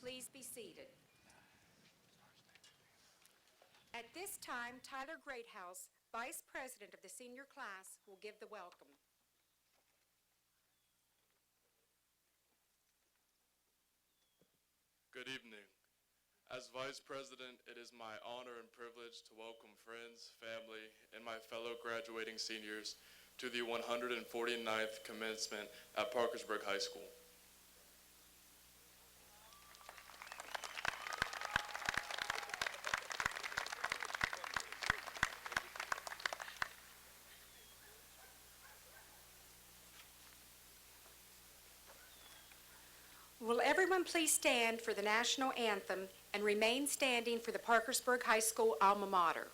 Please be seated. At this time, Tyler Greathouse, Vice President of the senior class, will give the welcome. Good evening. As Vice President, it is my honor and privilege to welcome friends, family, and my fellow graduating seniors to the 149th commencement at Parkersburg High School. Will everyone please stand for the national anthem and remain standing for the Parkersburg High School alma mater.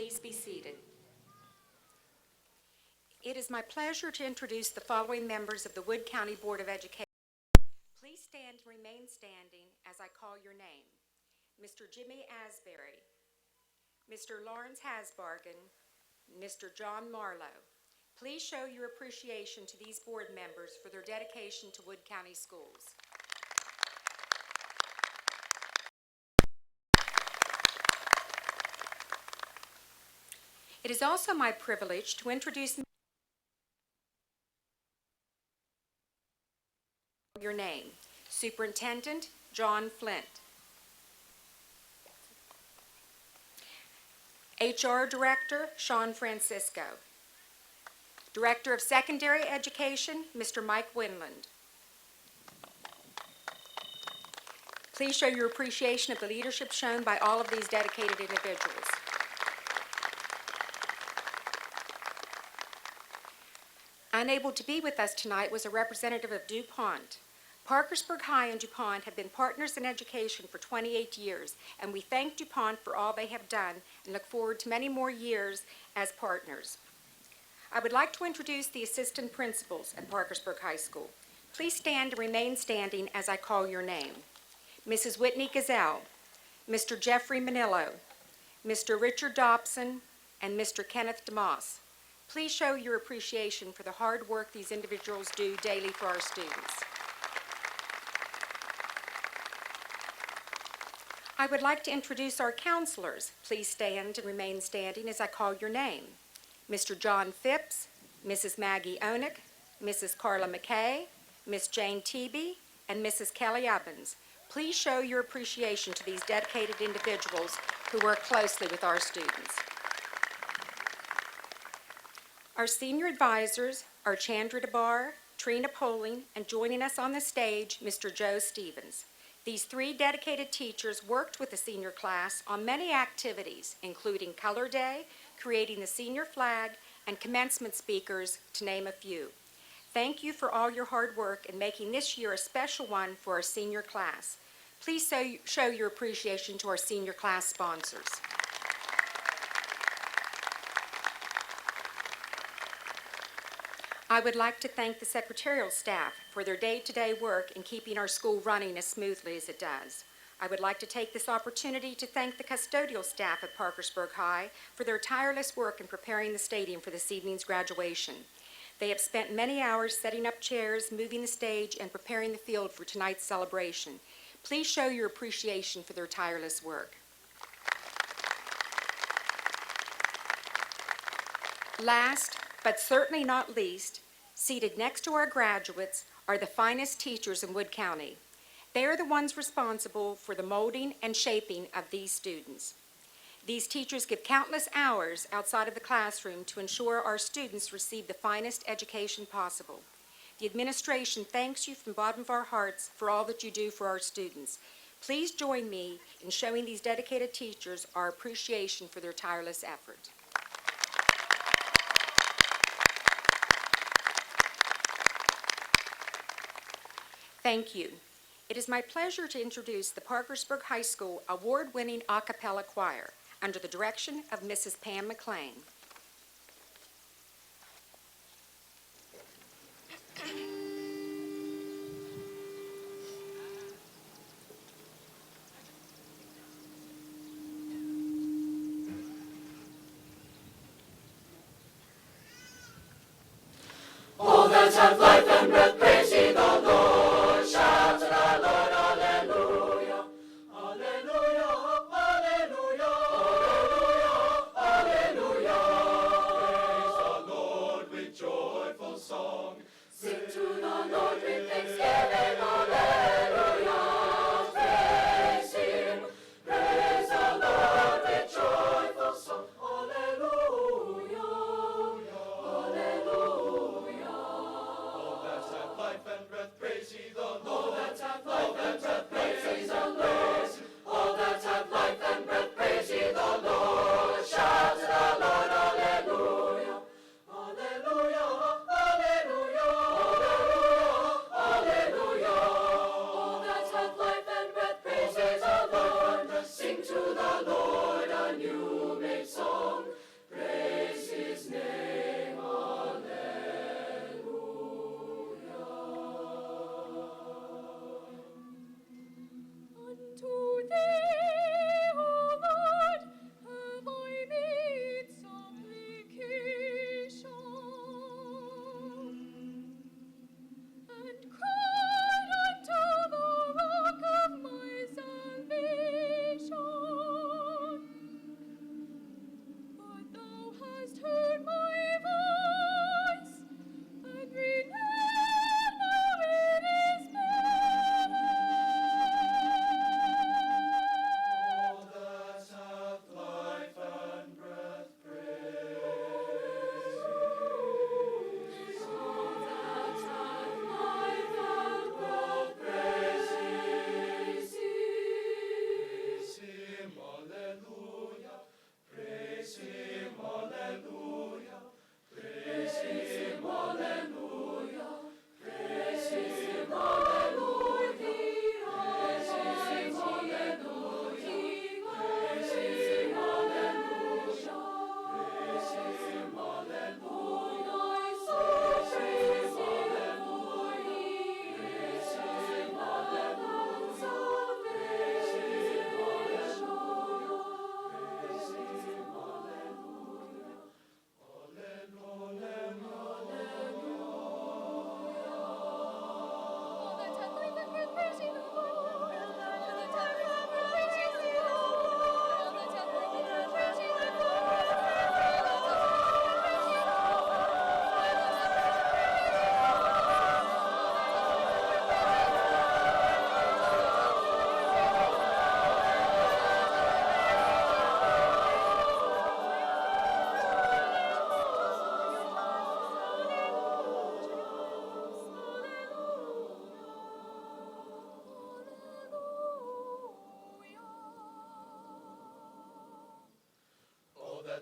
Please be seated. It is my pleasure to introduce the following members of the Wood County Board of Education. Please stand and remain standing as I call your name. Mr. Jimmy Asbury, Mr. Lawrence Hasbargen, Mr. John Marlowe. Please show your appreciation to these board members for their dedication to Wood County schools. It is also my privilege to introduce your name, Superintendent John Flint, HR Director Sean Francisco, Director of Secondary Education Mr. Mike Winland, Please show your appreciation of the leadership shown by all of these dedicated individuals. Unable to be with us tonight was a representative of DuPont. Parkersburg High and DuPont have been partners in education for 28 years, and we thank DuPont for all they have done and look forward to many more years as partners. I would like to introduce the assistant principals at Parkersburg High School. Please stand and remain standing as I call your name. Mrs. Whitney Gazelle, Mr. Jeffrey Manillo, Mr. Richard Dobson, and Mr. Kenneth DeMoss. Please show your appreciation for the hard work these individuals do daily for our students. I would like to introduce our counselors. Please stand and remain standing as I call your name. Mr. John Phipps, Mrs. Maggie Onick, Mrs. Carla McKay, Miss Jane Tebe, and Mrs. Kelly Evans. Please show your appreciation to these dedicated individuals who work closely with our students. Our senior advisors are Chandra DeBar, Trina Poling, and joining us on the stage, Mr. Joe Stevens. These three dedicated teachers worked with the senior class on many activities, including Color Day, creating the senior flag, and commencement speakers, to name a few. Thank you for all your hard work in making this year a special one for our senior class. Please show your appreciation to our senior class sponsors. I would like to thank the secretarial staff for their day-to-day work in keeping our school running as smoothly as it does. I would like to take this opportunity to thank the custodial staff at Parkersburg High for their tireless work in preparing the stadium for this evening's graduation. They have spent many hours setting up chairs, moving the stage, and preparing the field for tonight's celebration. Please show your appreciation for their tireless work. Last, but certainly not least, seated next to our graduates are the finest teachers in Wood County. They are the ones responsible for the molding and shaping of these students. These teachers give countless hours outside of the classroom to ensure our students receive the finest education possible. The administration thanks you from the bottom of our hearts for all that you do for our students. Please join me in showing these dedicated teachers our appreciation for their tireless effort. Thank you. It is my pleasure to introduce the Parkersburg High School award-winning a cappella choir under the direction of Mrs. Pam McLean. All that have life and breath, praise ye the Lord. Shout to the Lord, hallelujah. Hallelujah, hallelujah, hallelujah, hallelujah. Praise the Lord with joyful song. Sing to the Lord with thanksgiving, hallelujah. Praise him, praise the Lord with joyful song. Hallelujah, hallelujah. All that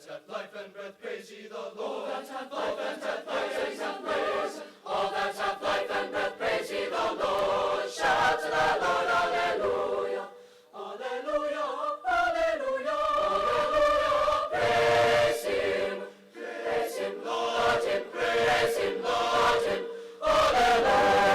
that hath life and breath, praise ye the Lord. All that hath life and breath, praise and praise. All that hath life and breath, praise ye the Lord. Shout to the Lord, hallelujah. Hallelujah, hallelujah, hallelujah. Praise him, Lord him, praise him, Lord him. Hallelujah.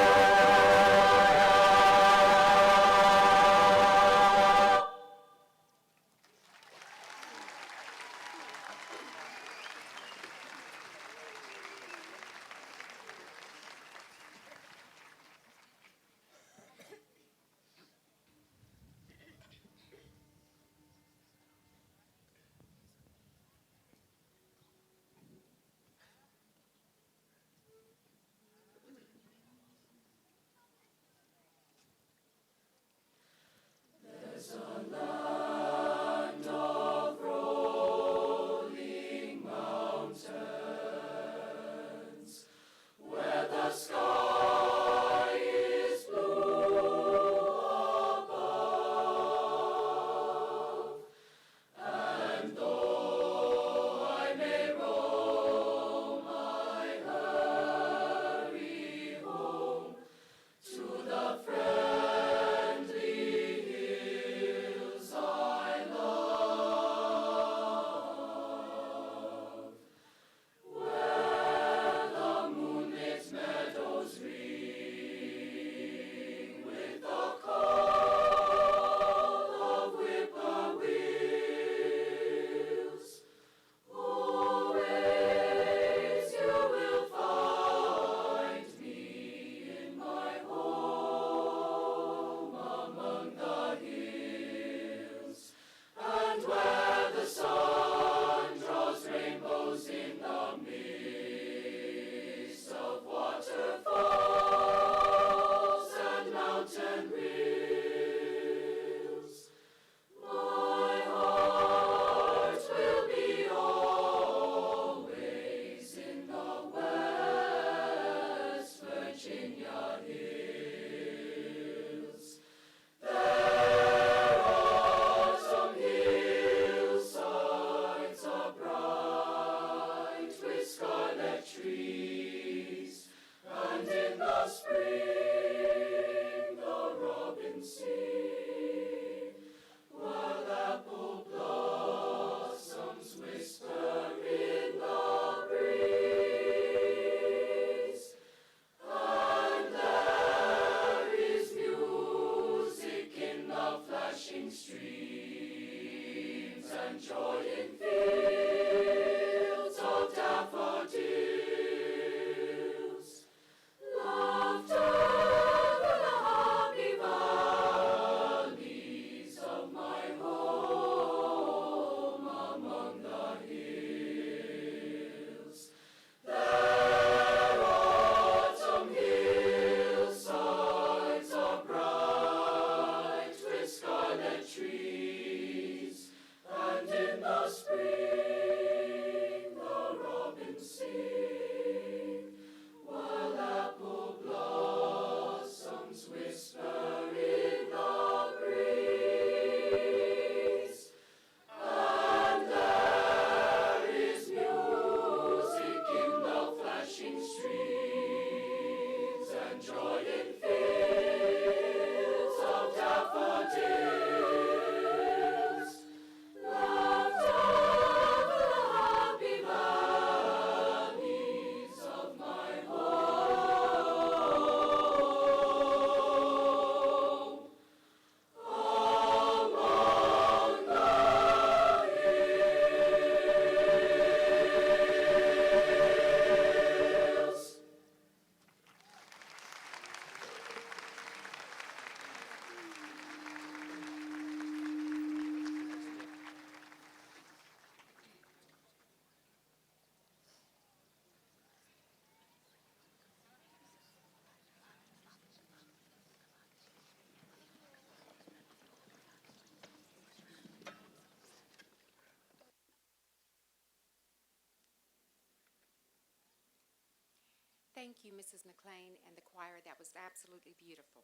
Thank you, Mrs. McLean and the choir. That was absolutely beautiful.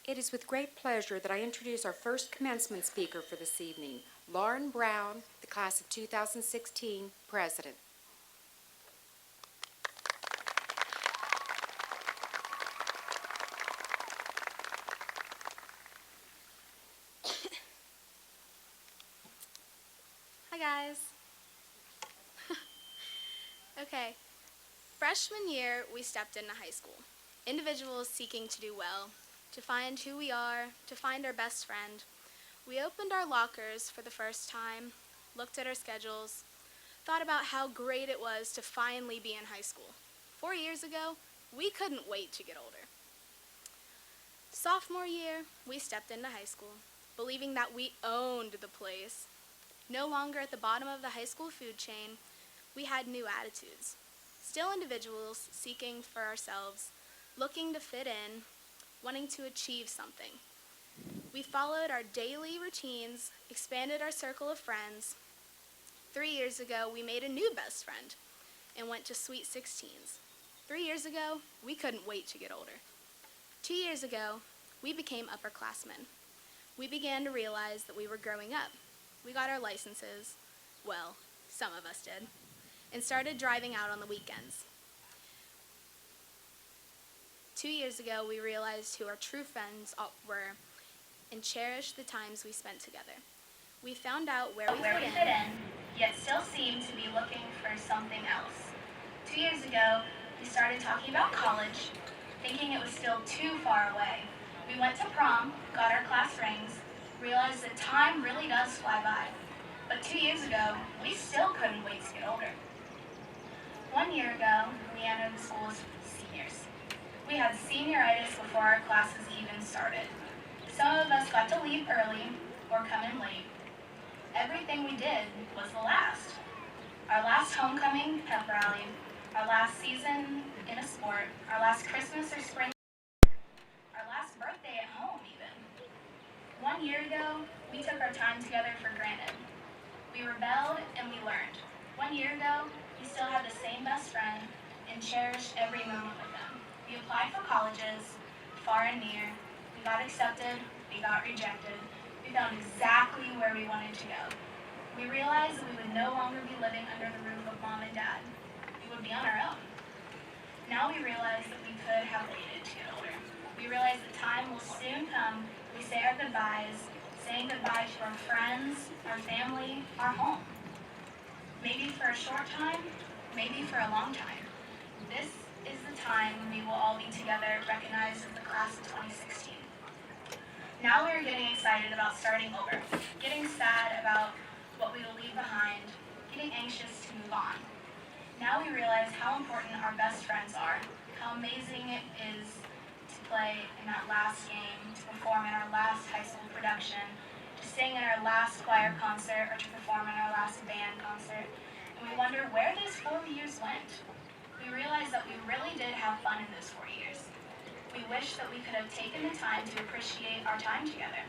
It is with great pleasure that I introduce our first commencement speaker for this evening, Lauren Brown, the class of 2016 president. Hi guys. Okay. Freshman year, we stepped into high school. Individuals seeking to do well, to find who we are, to find our best friend. We opened our lockers for the first time, looked at our schedules, thought about how great it was to finally be in high school. 4 years ago, we couldn't wait to get older. Sophomore year, we stepped into high school, believing that we owned the place. No longer at the bottom of the high school food chain, we had new attitudes. Still individuals seeking for ourselves, looking to fit in, wanting to achieve something. We followed our daily routines, expanded our circle of friends. 3 years ago, we made a new best friend and went to Sweet 16s. 3 years ago, we couldn't wait to get older. 2 years ago, we became upperclassmen. We began to realize that we were growing up. We got our licenses, well, some of us did, and started driving out on the weekends. 2 years ago, we realized who our true friends were and cherished the times we spent together. We found out where we fit in, yet still seemed to be looking for something else. 2 years ago, we started talking about college, thinking it was still too far away. We went to prom, got our class rings, realized that time really does fly by. But 2 years ago, we still couldn't wait to get older. 1 year ago, we entered the school as seniors. We had senioritis before our classes even started. Some of us got to leave early or come in late. Everything we did was the last. Our last homecoming pep rally, our last season in a sport, our last Christmas or spring, our last birthday at home even. 1 year ago, we took our time together for granted. We rebelled and we learned. 1 year ago, we still had the same best friend and cherished every moment with them. We applied for colleges, far and near. We got accepted, we got rejected. We found exactly where we wanted to go. We realized that we would no longer be living under the roof of mom and dad. We would be on our own. Now we realize that we could have waited to get older. We realize that time will soon come. We say our goodbyes, saying goodbye to our friends, our family, our home. Maybe for a short time, maybe for a long time. This is the time when we will all be together, recognized as the class of 2016. Now we are getting excited about starting over, getting sad about what we will leave behind, getting anxious to move on. Now we realize how important our best friends are, how amazing it is to play in that last game, to perform in our last high school production, to sing in our last choir concert, or to perform in our last band concert. And we wonder where those 4 years went. We realize that we really did have fun in those 4 years. We wish that we could have taken the time to appreciate our time together,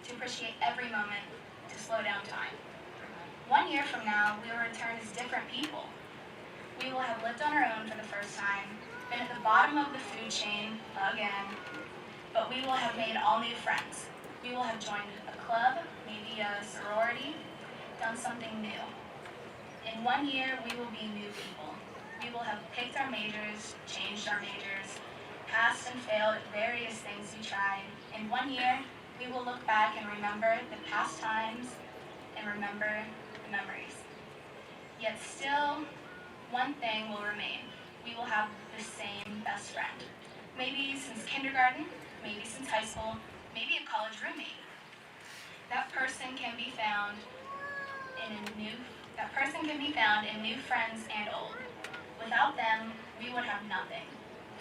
to appreciate every moment, to slow down time. 1 year from now, we will return as different people. We will have lived on our own for the first time, been at the bottom of the food chain again, but we will have made all new friends. We will have joined a club, maybe a sorority, done something new. In 1 year, we will be new people. We will have picked our majors, changed our majors, passed and failed at various things we tried. In 1 year, we will look back and remember the past times and remember the memories. Yet still, one thing will remain. We will have the same best friend. Maybe since kindergarten, maybe since high school, maybe a college roommate. That person can be found in new friends and old. Without them, we would have nothing.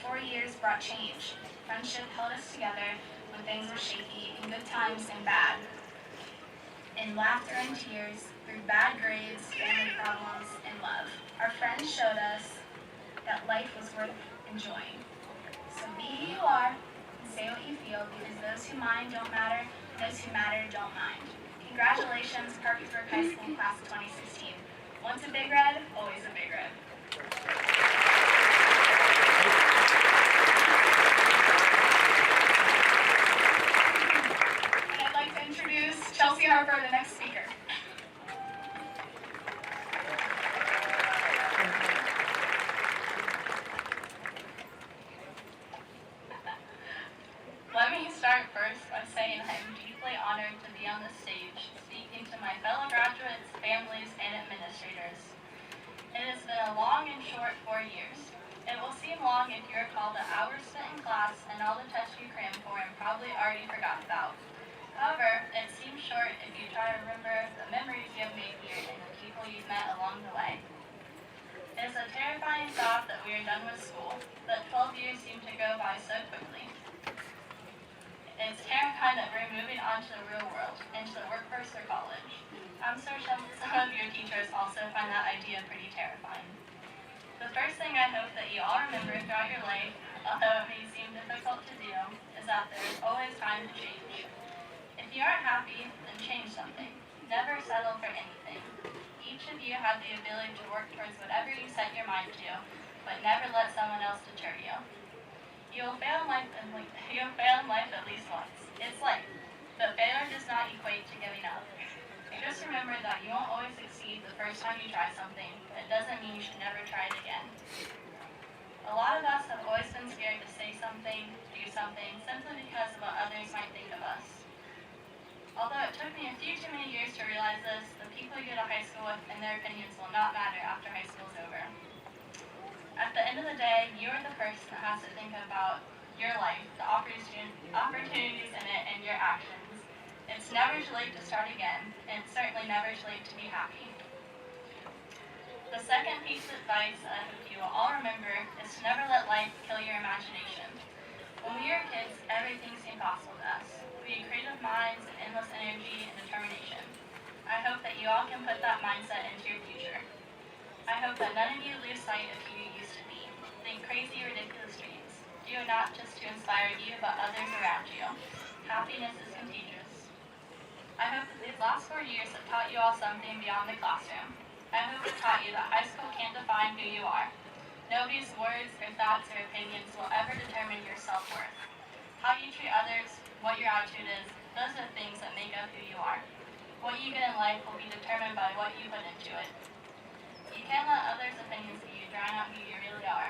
4 years brought change. Friendship held us together when things were shaky, in good times and bad. In laughter and tears, through bad grades, family problems, and love. Our friends showed us that life was worth enjoying. So be who you are and say what you feel, because those who mind don't matter, those who matter don't mind. Congratulations, Parkersburg High School Class of 2016. Once a Big Red, always a Big Red. families, and administrators. It has been a long and short 4 years. It will seem long if you recall the hours spent in class and all the tests you crammed for and probably already forgot about. However, it seems short if you try to remember the memories you have made here and the people you've met along the way. It is a terrifying thought that we are done with school, but 12 years seem to go by so quickly. It's terrifying that we're moving on to the real world, into the workforce or college. I'm sure some of your teachers also find that idea pretty terrifying. The first thing I hope that you all remember throughout your life, although it may seem difficult to do, is that there is always time to change. If you aren't happy, then change something. Never settle for anything. Each of you have the ability to work towards whatever you set your mind to, but never let someone else deter you. You'll fail in life at least once. It's life, but failure does not equate to giving up. Just remember that you won't always succeed the first time you try something, but it doesn't mean you should never try it again. A lot of us have always been scared to say something, do something, simply because of what others might think of us. Although it took me a few too many years to realize this, the people you go to high school with and their opinions will not matter after high school is over. At the end of the day, you are the person that has to think about your life, the opportunities in it, and your actions. It's never too late to start again, and it's certainly never too late to be happy. The second piece of advice I hope you will all remember is to never let life kill your imagination. When we were kids, everything seemed possible to us. We had creative minds and endless energy and determination. I hope that you all can put that mindset into your future. I hope that none of you lose sight of who you used to be. Think crazy, ridiculous dreams. Do it not just to inspire you, but others around you. Happiness is contagious. I hope that these last 4 years have taught you all something beyond the classroom. I hope it taught you that high school can't define who you are. Nobody's words or thoughts or opinions will ever determine your self-worth. How you treat others, what your attitude is, those are the things that make up who you are. What you get in life will be determined by what you put into it. You can't let others' opinions of you drown out who you really are.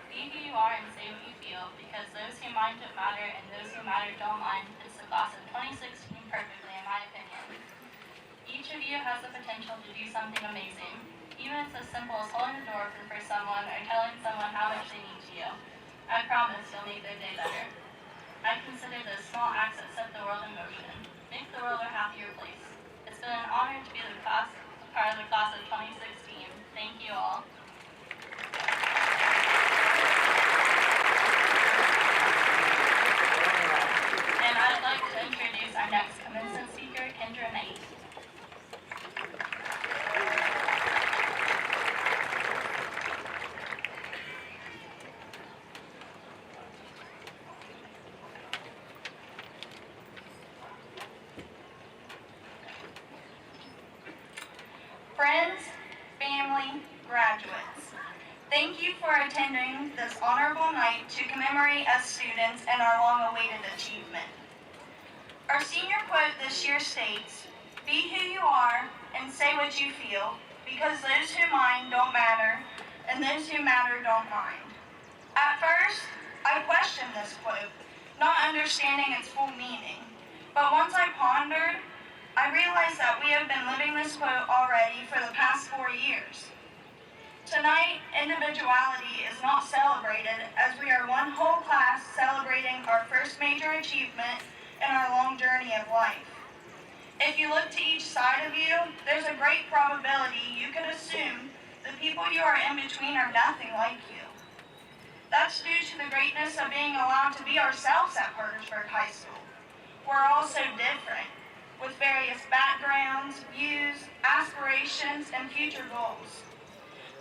Be who you are and say what you feel, because those who mind don't matter and those who matter don't mind. It's the class of 2016 perfectly, in my opinion. Each of you has the potential to do something amazing, even if it's as simple as holding the door open for someone or telling someone how much they need you. I promise you'll make their day better. I consider those small acts that set the world in motion. Make the world a happier place. It's been an honor to be part of the class of 2016. Thank you all. And I'd like to introduce our next commencement speaker, Kendra Knight. Friends, family, graduates, thank you for attending this honorable night to commemorate us students and our long-awaited achievement. Our senior quote this year states, "Be who you are and say what you feel, because those who mind don't matter, and those who matter don't mind." At first, I questioned this quote, not understanding its full meaning, but once I pondered, I realized that we have been living this quote already for the past 4 years. Tonight, individuality is not celebrated, as we are one whole class celebrating our first major achievement in our long journey of life. If you look to each side of you, there's a great probability you could assume the people you are in between are nothing like you. That's due to the greatness of being allowed to be ourselves at Parkersburg High School. We're all so different, with various backgrounds, views, aspirations, and future goals.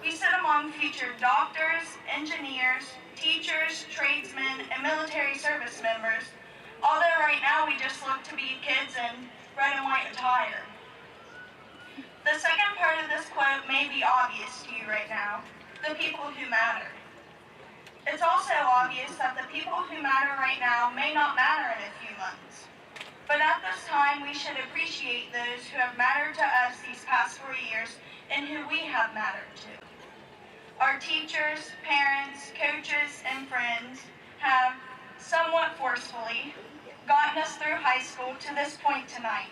We sit among future doctors, engineers, teachers, tradesmen, and military service members, although right now we just look to be kids in red and white attire. The second part of this quote may be obvious to you right now, the people who matter. It's also obvious that the people who matter right now may not matter in a few months. But at this time, we should appreciate those who have mattered to us these past 4 years and who we have mattered to. Our teachers, parents, coaches, and friends have, somewhat forcefully, gotten us through high school to this point tonight.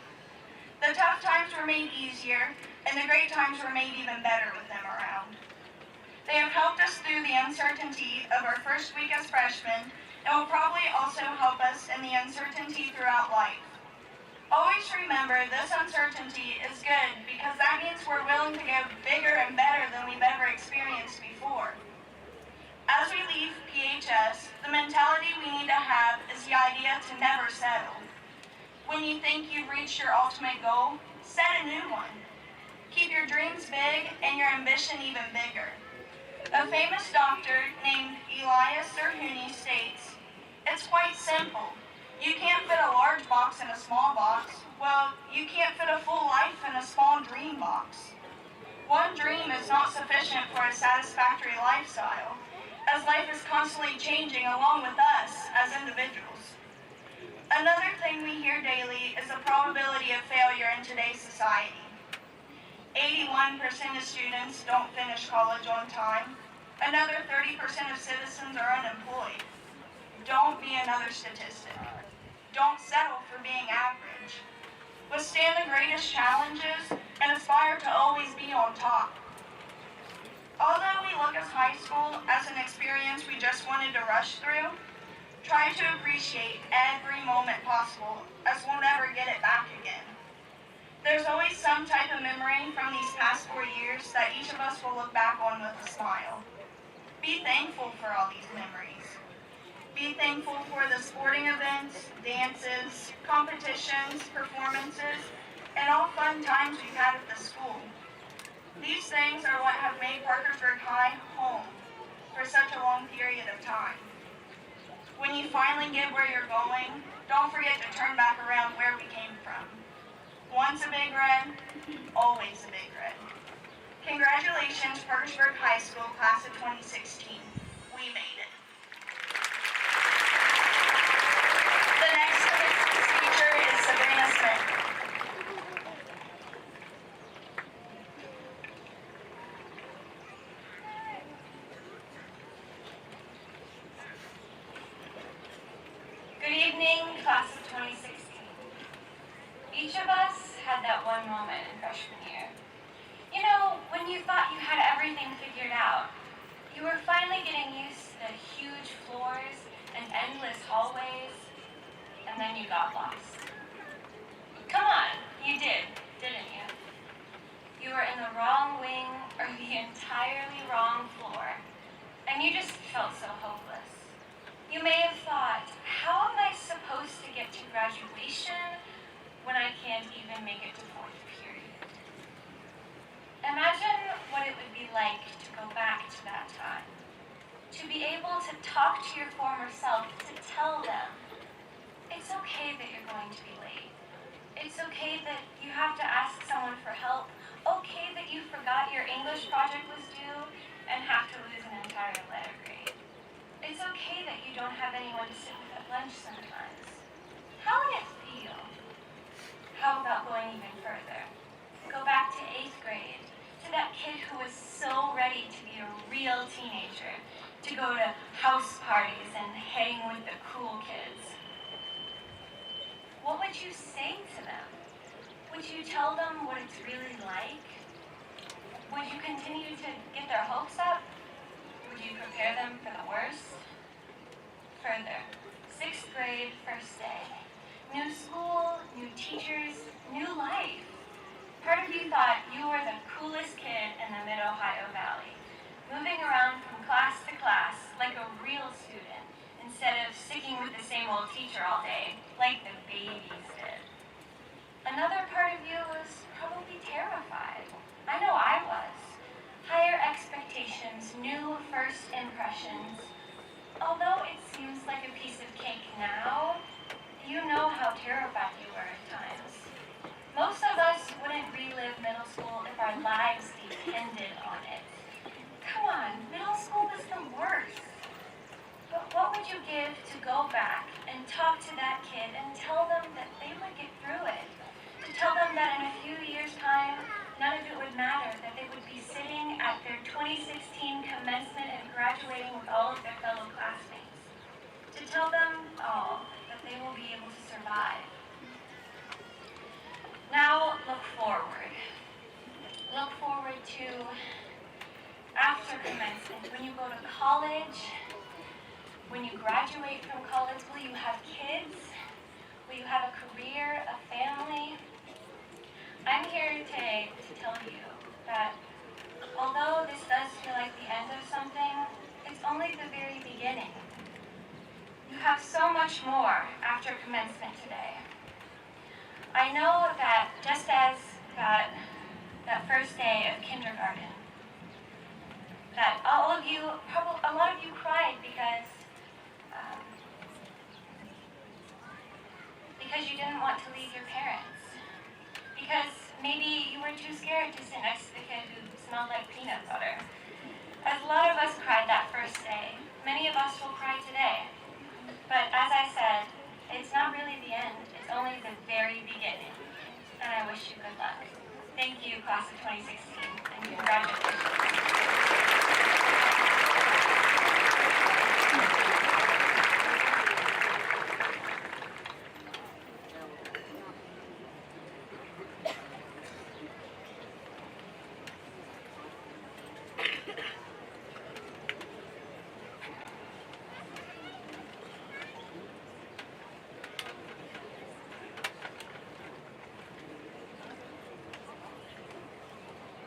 The tough times were made easier and the great times were made even better with them around. They have helped us through the uncertainty of our first week as freshmen and will probably also help us in the uncertainty throughout life. Always remember this uncertainty is good because that means we're willing to go bigger and better than we've ever experienced before. As we leave PHS, the mentality we need to have is the idea to never settle. When you think you've reached your ultimate goal, set a new one. Keep your dreams big and your ambition even bigger. A famous doctor named Elias Zerhouni states, "It's quite simple. You can't fit a large box in a small box. Well, you can't fit a full life in a small dream box." One dream is not sufficient for a satisfactory lifestyle, as life is constantly changing along with us as individuals. Another thing we hear daily is the probability of failure in today's society. 81% of students don't finish college on time. Another 30% of citizens are unemployed. Don't be another statistic. Don't settle for being average. Withstand the greatest challenges and aspire to always be on top. Although we look at high school as an experience we just wanted to rush through, try to appreciate every moment possible, as we'll never get it back again. There's always some type of memory from these past 4 years that each of us will look back on with a smile. Be thankful for all these memories. Be thankful for the sporting events, dances, competitions, performances, and all fun times we've had at the school. These things are what have made Parkersburg High home for such a long period of time. When you finally get where you're going, don't forget to turn back around where we came from. Once a Big Red, always a Big Red. Congratulations, Parkersburg High School, class of 2016. We made it. The next speaker is Sabrina Smith. Good evening, class of 2016. Each of us had that one moment in freshman year. You know, when you thought you had everything figured out, you were finally getting used to the huge floors and endless hallways, and then you got lost. Come on, you did, didn't you? You were in the wrong wing or the entirely wrong floor, and you just felt so hopeless. You may have thought, how am I supposed to get to graduation when I can't even make it to fourth period? Imagine what it would be like to go back to that time. To be able to talk to your former self, to tell them, it's okay that you're going to be late. It's okay that you have to ask someone for help. Okay that you forgot your English project was due and have to lose an entire letter grade. It's okay that you don't have anyone to sit with at lunch sometimes. How would it feel? How about going even further? Go back to 8th grade, to that kid who was so ready to be a real teenager, to go to house parties and hang with the cool kids. What would you say to them? Would you tell them what it's really like? Would you continue to get their hopes up? Would you prepare them for the worst? Further, 6th grade, first day. New school, new teachers, new life. Part of you thought you were the coolest kid in the Mid-Ohio Valley, moving around from class to class like a real student, instead of sticking with the same old teacher all day, like the babies did. Another part of you was probably terrified. I know I was. Higher expectations, new first impressions. Although it seems like a piece of cake now, you know how terrified you were at times. Most of us wouldn't relive middle school if our lives depended on it. Come on, middle school was the worst. But what would you give to go back and talk to that kid and tell them that they would get through it? To tell them that in a few years' time, none of it would matter, that they would be sitting at their 2016 commencement and graduating with all of their fellow classmates. To tell them all that they will be able to survive. Now look forward. look forward to after commencement? When you go to college, when you graduate from college, will you have kids? Will you have a career, a family? I'm here today to tell you that although this does feel like the end of something, it's only the very beginning. You have so much more after commencement today. I know that just as that first day of kindergarten, that all of you, probably a lot of you cried because you didn't want to leave your parents. Because maybe you were too scared to sit next to the kid who smelled like peanut butter. As a lot of us cried that first day, many of us will cry today. But as I said, it's not really the end, it's only the very beginning. And I wish you good luck. Thank you, class of 2016, and congratulations.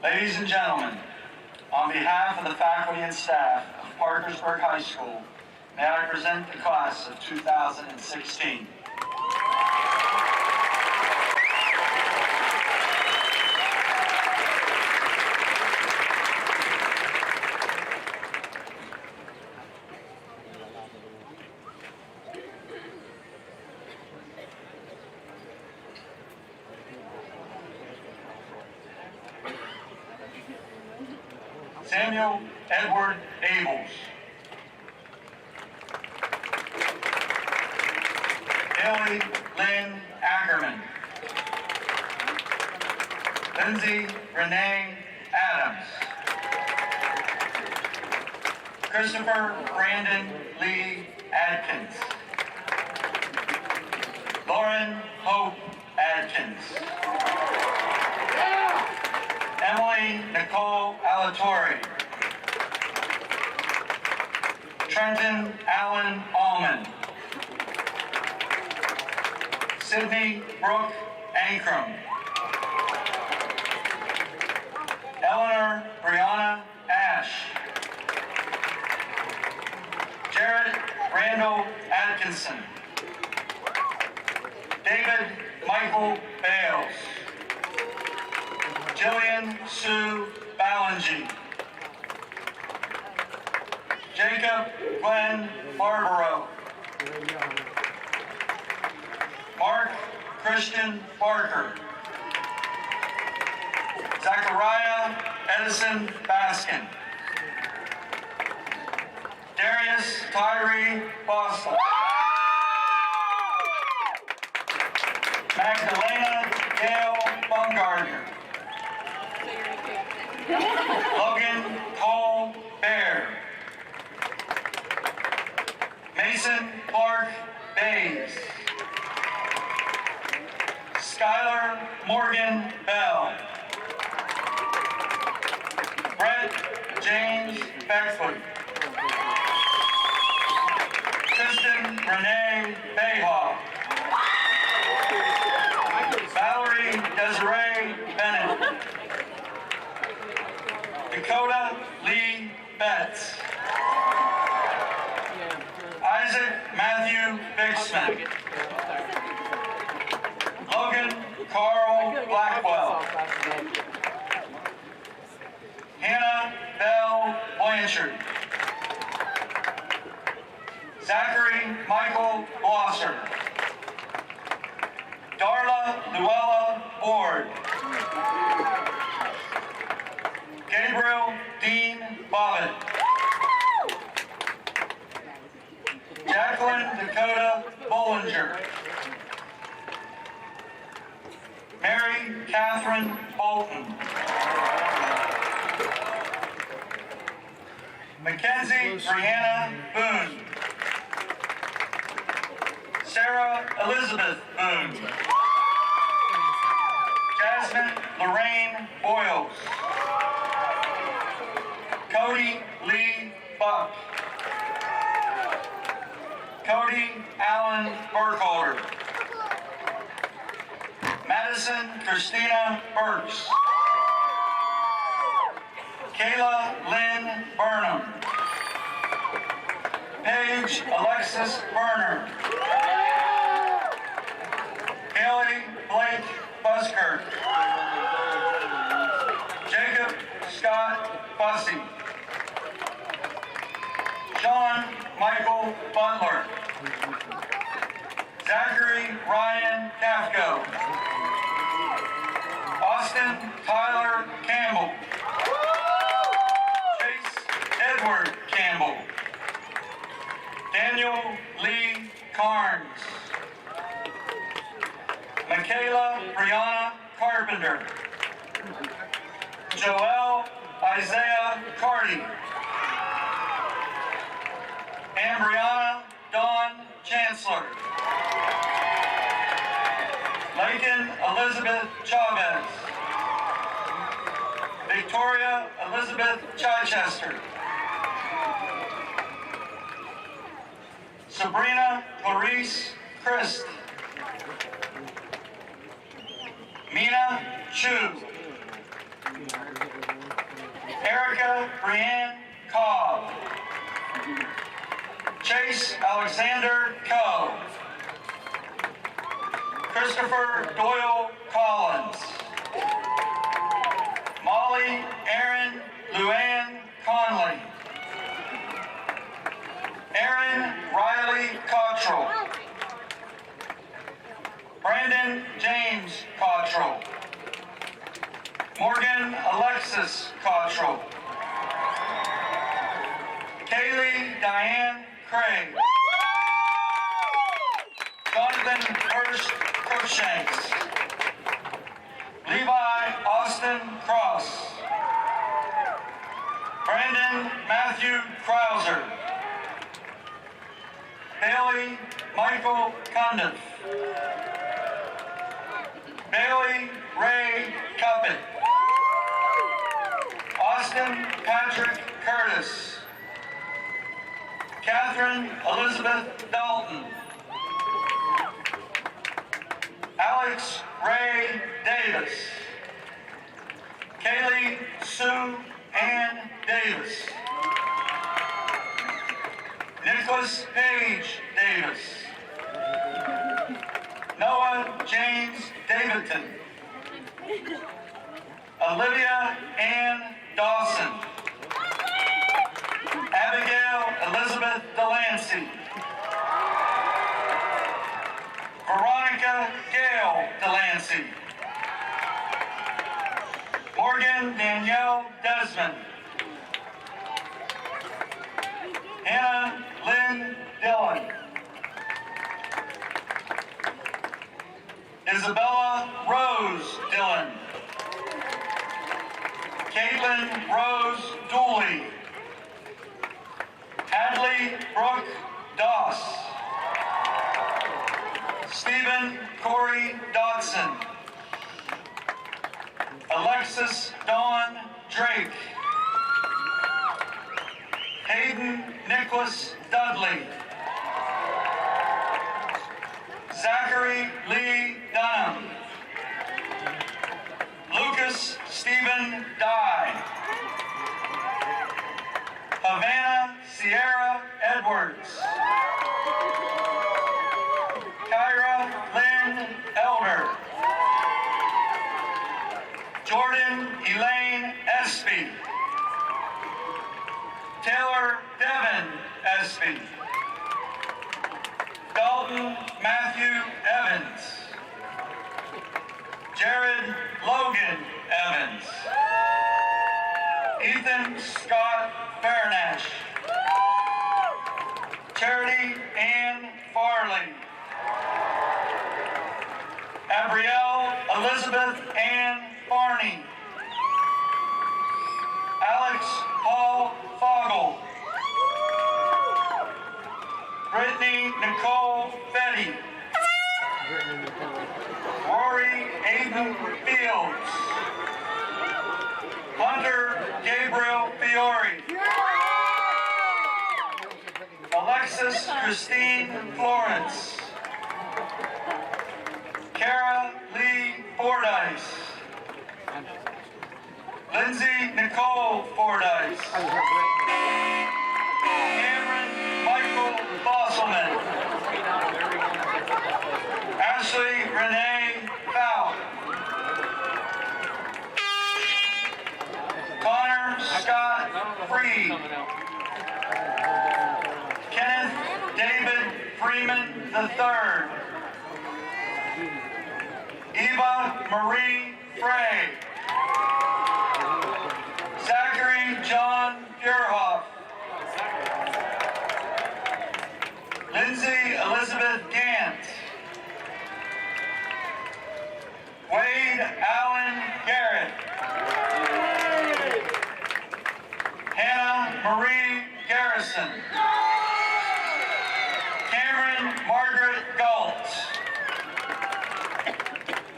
Ladies and gentlemen, on behalf of the faculty and staff of Parkersburg High School, may I present the class of 2016. Samuel Edward Abels. Haley Lynn Ackerman. Lindsay Renee Adams. Christopher Brandon Lee Adkins. Lauren Hope Adkins. Emily Nicole Alatorre. Trenton Allen Allman. Sydney Brooke Ankrum. Eleanor Brianna Ash. Jarrett Randall Atkinson. David Michael Bales. Jillian Sue Ballingy. Jacob Glenn Barbaro. Mark Christian Barker. Zachariah Edison Baskin. Darius Tyree Boston. Magdalena Gail Baumgartner. Logan Cole Baird. Mason Clark Bays. Skylar Morgan Bell. Brett James Beckford. Kristen Renee Bayhoff. Valerie Desiree Bennett. Dakota Lee Betts. Isaac Matthew Bixman. Logan Carl Blackwell. Hannah Bell Blanchard. Zachary Michael Blosser. Darla Luella Board. Gabriel Dean Bobbitt. Jacqueline Dakota Bollinger. Mary Catherine Bolton. Mackenzie Brianna Boone. Sarah Elizabeth Boone. Jasmine Lorraine Boyles. Cody Lee Buck. Cody Allen Burkholder. Madison Christina Burks. Kayla Lynn Burnham. Paige Alexis Berner. Haley Blake Buskirk. Jacob Scott Bussey. Sean Michael Butler. Zachary Ryan Kafko. Austin Tyler Campbell. Chase Edward Campbell. Daniel Lee Carnes. Michaela Brianna Carpenter. Joelle Isaiah Carty. Ambriana Dawn Chancellor. Lakin Elizabeth Chavez. Victoria Elizabeth Chichester. Sabrina Clarice Christ. Mina Chu. Erica Brianne Cobb. Chase Alexander Coe. Christopher Doyle Collins. Molly Erin Luann Conley. Aaron Riley Cottrell. Brandon James Cottrell. Morgan Alexis Cottrell. Kaylee Diane Craig. Jonathan Hurst Cruikshanks. Levi Austin Cross. Brandon Matthew Krauser. Bailey Michael Cundiff. Bailey Ray Cuppet. Austin Patrick Curtis. Catherine Elizabeth Dalton. Alex Ray Davis. Kaylee Sue Ann Davis. Nicholas Page Davis. Noah James Davidson. Olivia Ann Dawson. Abigail Elizabeth Delancey. Veronica Gail Delancey. Morgan Danielle Desmond. Hannah Lynn Dillon. Isabella Rose Dillon. Caitlin Rose Dooley. Hadley Brooke Doss. Stephen Corey Dodson. Alexis Dawn Drake. Hayden Nicholas Dudley. Zachary Lee Dunham. Lucas Stephen Dye. Havana Sierra Edwards. Kyra Lynn Elder. Jordan Elaine Espy. Taylor Devin Espy. Dalton Matthew Evans. Jared Logan Evans. Ethan Scott Fairnash. Charity Ann Farley. Abrielle Elizabeth Ann Barney. Alex Paul Fogel. Brittany Nicole Fetty. Rory Aiden Fields. Hunter Gabriel Fiore. Alexis Christine Florence. Kara Lee Fordyce. Lindsay Nicole Fordyce. Cameron Michael Fosselman. Ashley Renee Fowl. Connor Scott Freed. Kenneth David Freeman III. Eva Marie Frey. Zachary John Furhoff. Lindsay Elizabeth Gant. Wade Allen Garrett. Hannah Marie Garrison. Cameron Margaret Galt.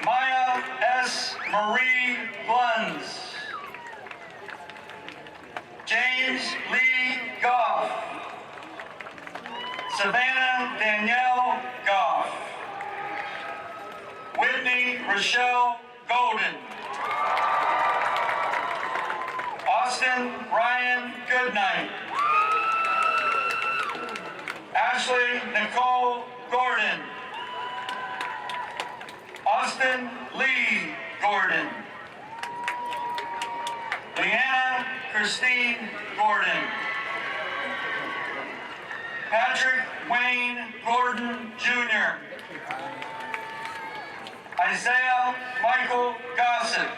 Maya S. Marie Gluns. James Lee Goff. Savannah Danielle Goff. Whitney Rochelle Golden. Austin Ryan Goodnight. Ashley Nicole Gordon. Austin Lee Gordon. Leanna Christine Gordon. Patrick Wayne Gordon Jr. Isaiah Michael Gossett.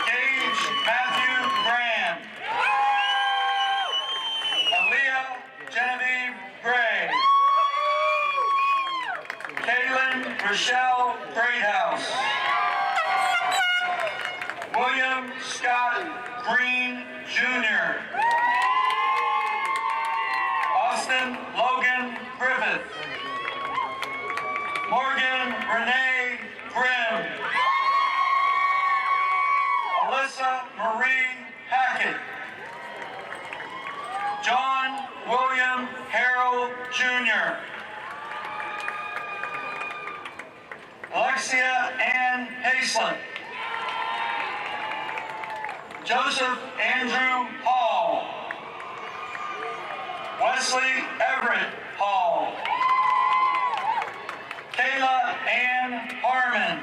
Gage Matthew Graham. Aaliyah Genevieve Gray. Caitlin Rochelle Greathouse. William Scott Green Jr. Austin Logan Griffith. Morgan Renee Grimm. Alyssa Marie Hackett. John William Harrell Jr. Alexia Ann Haslett. Joseph Andrew Hall. Wesley Everett Hall. Kayla Ann Harmon.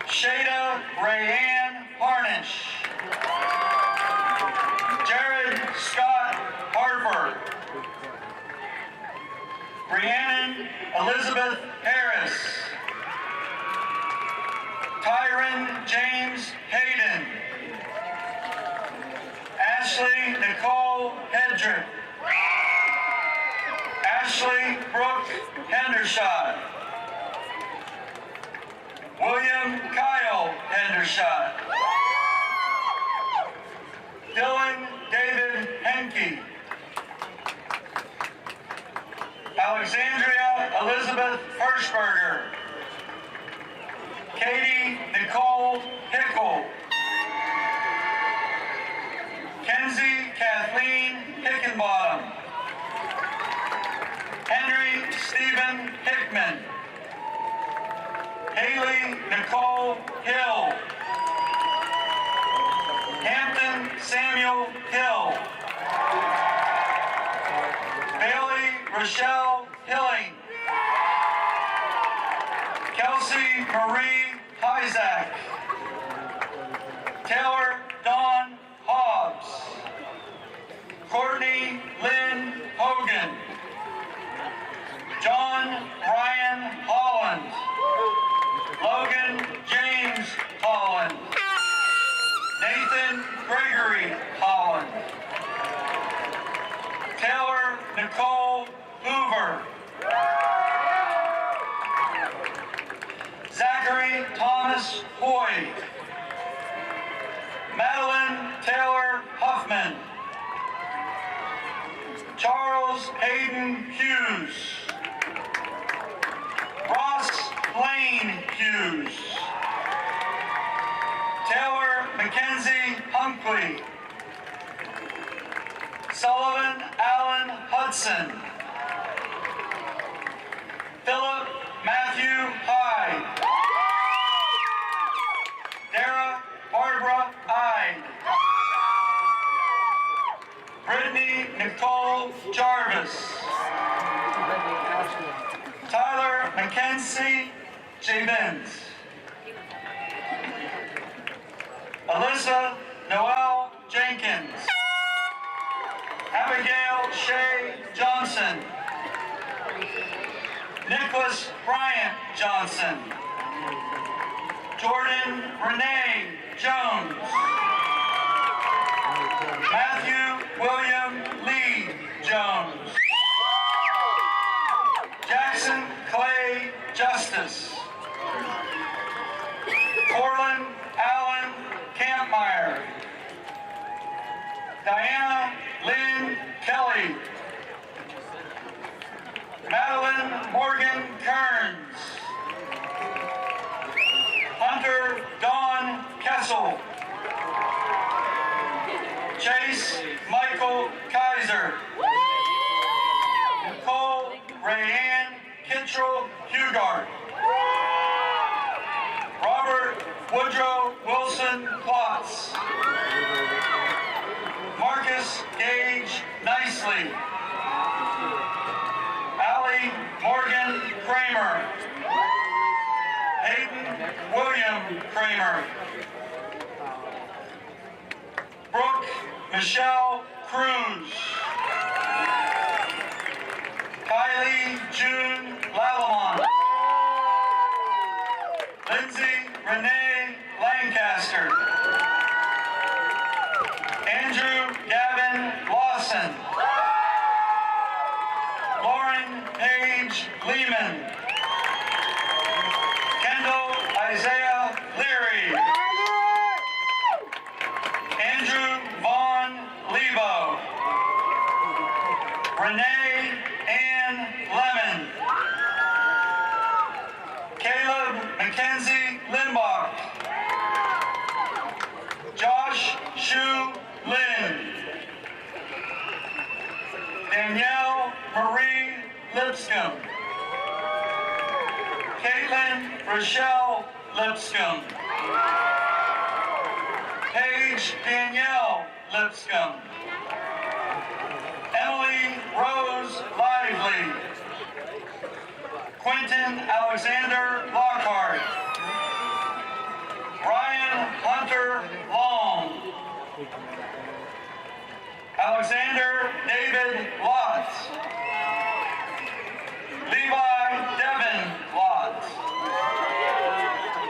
Shada Rayanne Harnish. Jared Scott Harper. Rhiannon Elizabeth Harris. Tyron James Hayden. Ashley Nicole Hedrick. Ashley Brooke Hendershot. William Kyle Hendershot. Dylan David Henke. Alexandria Elizabeth Hirschberger. Katie Nicole Hickle. Kenzie Kathleen Hickenbottom. Henry Stephen Hickman. Haley Nicole Hill. Hampton Samuel Hill. Bailey Rochelle Hilling. Kelsey Marie Hyzak. Taylor Dawn Hobbs. Courtney Lynn Hogan. John Ryan Holland. Logan James Holland. Nathan Gregory Holland. Taylor Nicole Hoover. Zachary Thomas Hoy. Madeline Taylor Huffman. Charles Hayden Hughes. Hughes. Taylor Mackenzie Hunkley. Sullivan Allen Hudson. Philip Matthew Hyde. Dara Barbara Ide. Brittany Nicole Jarvis. Tyler Mackenzie Javins. Alyssa Noel Jenkins. Abigail Shea Johnson. Nicholas Bryant Johnson. Jordan Renee Jones. Matthew William Lee Jones. Jackson Clay Justice. Corlin Allen Campmeyer. Diana Lynn Kelly. Madeline Morgan Kearns. Hunter Dawn Kessel. Chase Michael Kaiser. Nicole Rayanne Kittrell Hugart. Robert Woodrow Wilson Klotz. Marcus Gage Nicely. Allie Morgan Kramer. Hayden William Kramer. Brooke Michelle Cruz. Kylie June Lallemont. Lindsay Renee Lancaster. Andrew Gavin Lawson. Lauren Page Lehman. Kendall Isaiah Leary. Andrew Vaughn Lebo. Renee Ann Lemon. Caleb Mackenzie Limbach. Josh Shu Lin. Danielle Marie Lipscomb. Caitlin Rochelle Lipscomb. Paige Danielle Lipscomb. Emily Rose Lively. Quentin Alexander Lockhart. Ryan Hunter Long. Alexander David Lott. Levi Devin Lott.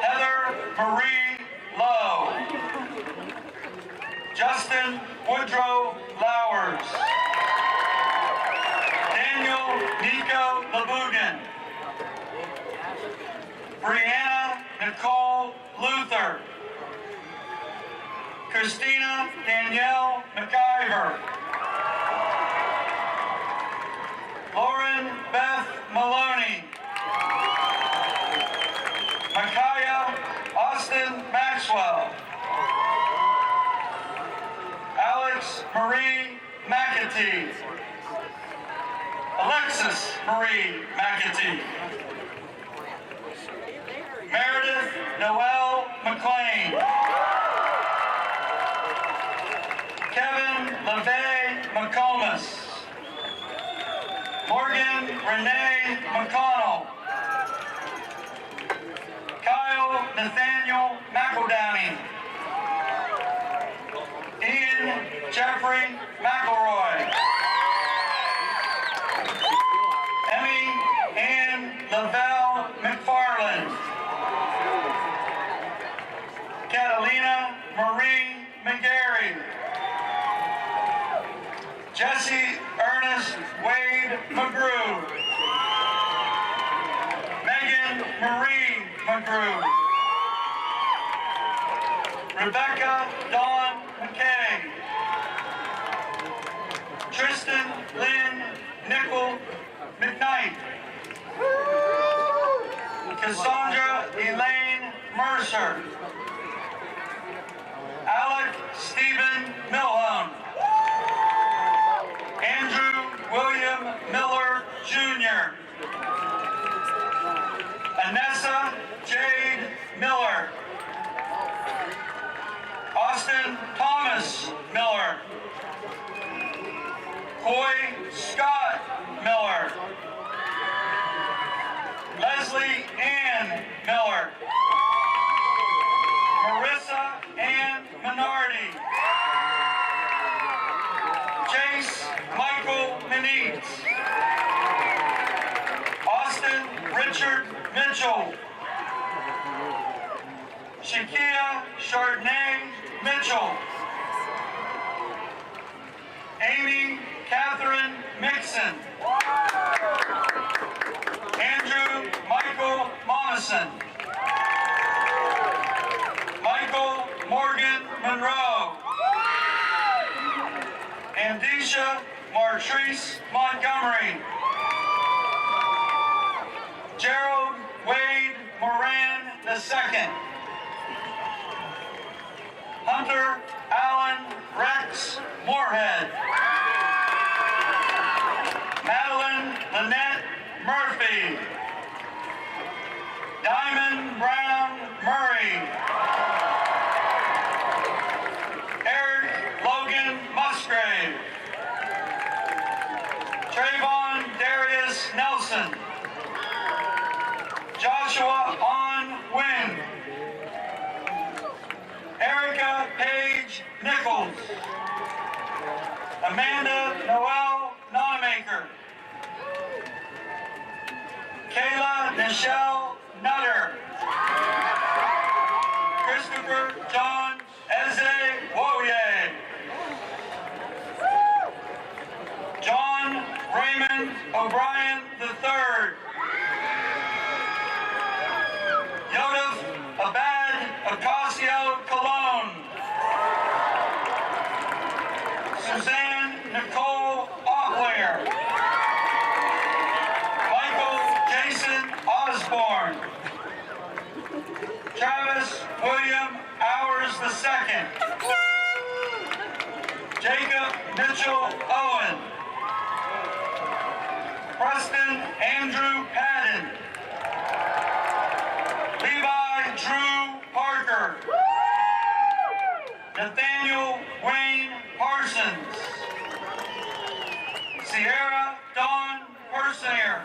Heather Marie Lowe. Justin Woodrow Lowers. Daniel Nico Labugan. Brianna Nicole Luther. Christina Danielle McIver. Lauren Beth Maloney. Micaiah Austin Maxwell. Alex Marie McAtee. Alexis Marie McAtee. Meredith Noel McLean. Kevin LeVay McComas. Morgan Renee McConnell. Kyle Nathaniel McEldowney. Ian Jeffrey McElroy. Emmy Ann Lavelle McFarland. Catalina Marie McGarry. Jesse Ernest Wade McGrew. Megan Marie McGrew. Rebecca Dawn McKay. Tristan Lynn Nickel McKnight. Cassandra Elaine Mercer. Alec Stephen Milham. Andrew William Miller, Jr. Anessa Jade Miller. Austin Thomas Miller. Coy Scott Miller. Leslie Ann Miller. Marissa Ann Minardi. Chase Michael Minitz. Austin Richard Mitchell. Shakia Chardonnay Mitchell. Amy Catherine Mixon. Andrew Michael Monison. Michael Morgan Monroe. Andisha Martrice Montgomery. Gerald Wade Moran II. Hunter Allen Rex Moorhead. Madeline Lynette Murphy. Diamond Brown Murray. Eric Logan Musgrave. Trayvon Darius Nelson. Joshua On Wynn. Erica Paige Nichols. Amanda Noel Nonamaker. Kayla Nichelle Nutter. Christopher John Eze Woye. John Raymond O'Brien III. Yodif Abad Ocasio Colon. Suzanne Nicole Ockler. Michael Jason Osborne. Travis WilliamOwers II. Jacob Mitchell Owen. Preston Andrew Padden. Levi Drew Parker. Nathaniel Wayne Parsons. Sierra Dawn Persinger.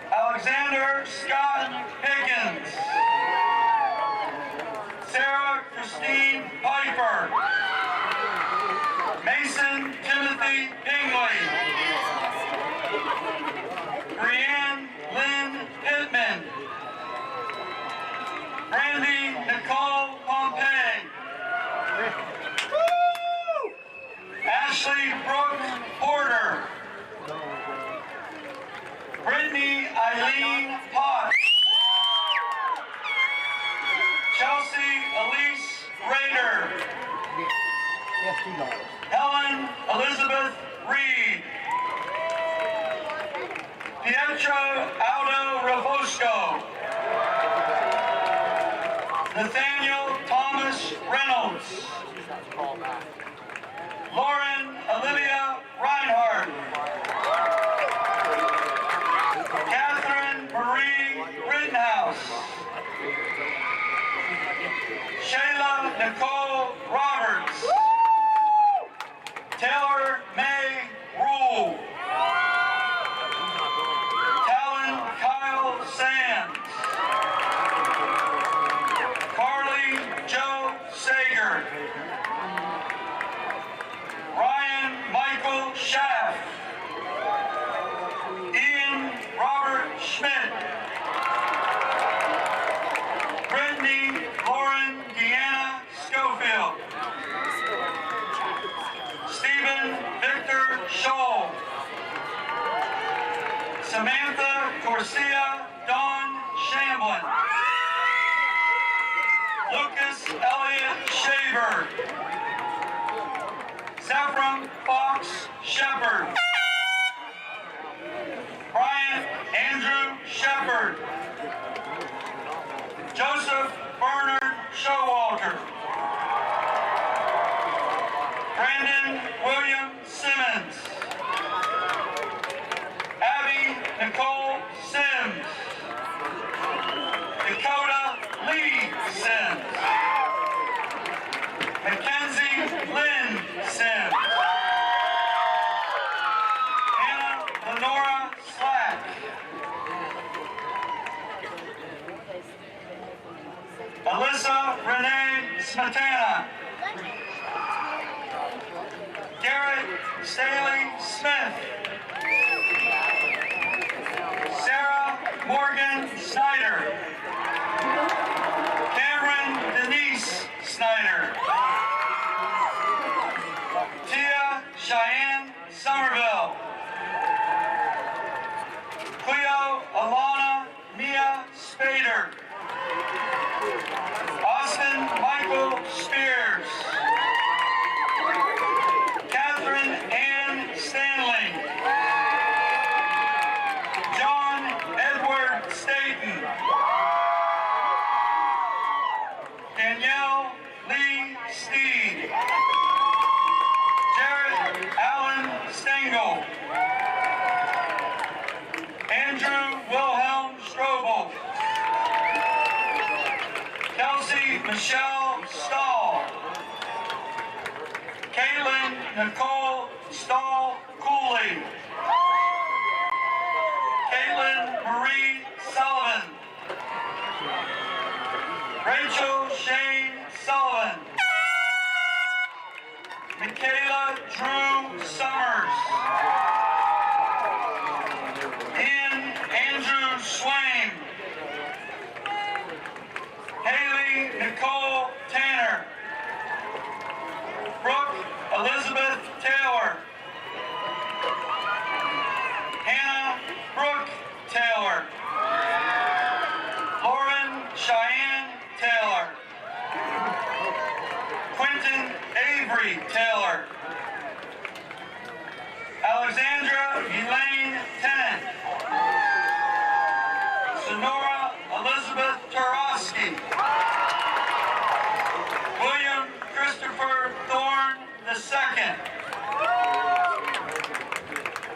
Alexander Scott Higgins. Sarah Christine Piper. Mason Timothy Bingley. Brianne Lynn Pittman. Brandy Nicole Pompey. Ashley Brooke Porter. Brittany Eileen Potts. Chelsea Elise Rader. Helen Elizabeth Reed. Pietro Aldo Ravosco. Nathaniel Thomas Reynolds. Lauren Olivia Reinhardt. Catherine Marie Rittenhouse. Shayla Nicole Roberts. Taylor May Rule. Talon Kyle Sands. Carly Joe Sager. Ryan Michael Schaff. Ian Robert Schmidt. Brittany Lauren Deanna Schofield. Stephen Victor Scholl. Samantha Corsia Dawn Shamblin. Lucas Elliott Shaver. Zephram Fox Shepard. Brian Andrew Shepard. Logan William Simmons. Abby Nicole Sims. Dakota Lee Sims. Mackenzie Lynn Sims. Anna Lenora Slack. Alyssa Renee Smetana. Garrett Staley Smith. Sarah Morgan Snyder. Cameron Denise Snyder. Tia Cheyenne Somerville. Cleo Alana Mia Spader. Austin Michael Spears. Catherine Ann Stanley. John Edward Staten. Danielle Lee Steed. Jared Allen Stengel. Andrew Wilhelm Strobel. Kelsey Michelle Stahl. Caitlin Nicole Stahl Cooley. Caitlin Marie Sullivan. Rachel Shane Sullivan. Michaela Drew Summers. Ian Andrew Swain. Haley Nicole Tanner. Brooke Elizabeth Taylor. Hannah Brooke Taylor. Lauren Cheyenne Taylor. Quentin Avery Taylor. Alexandra Elaine Tennant. Sonora Elizabeth Tarosky. William Christopher Thorne II.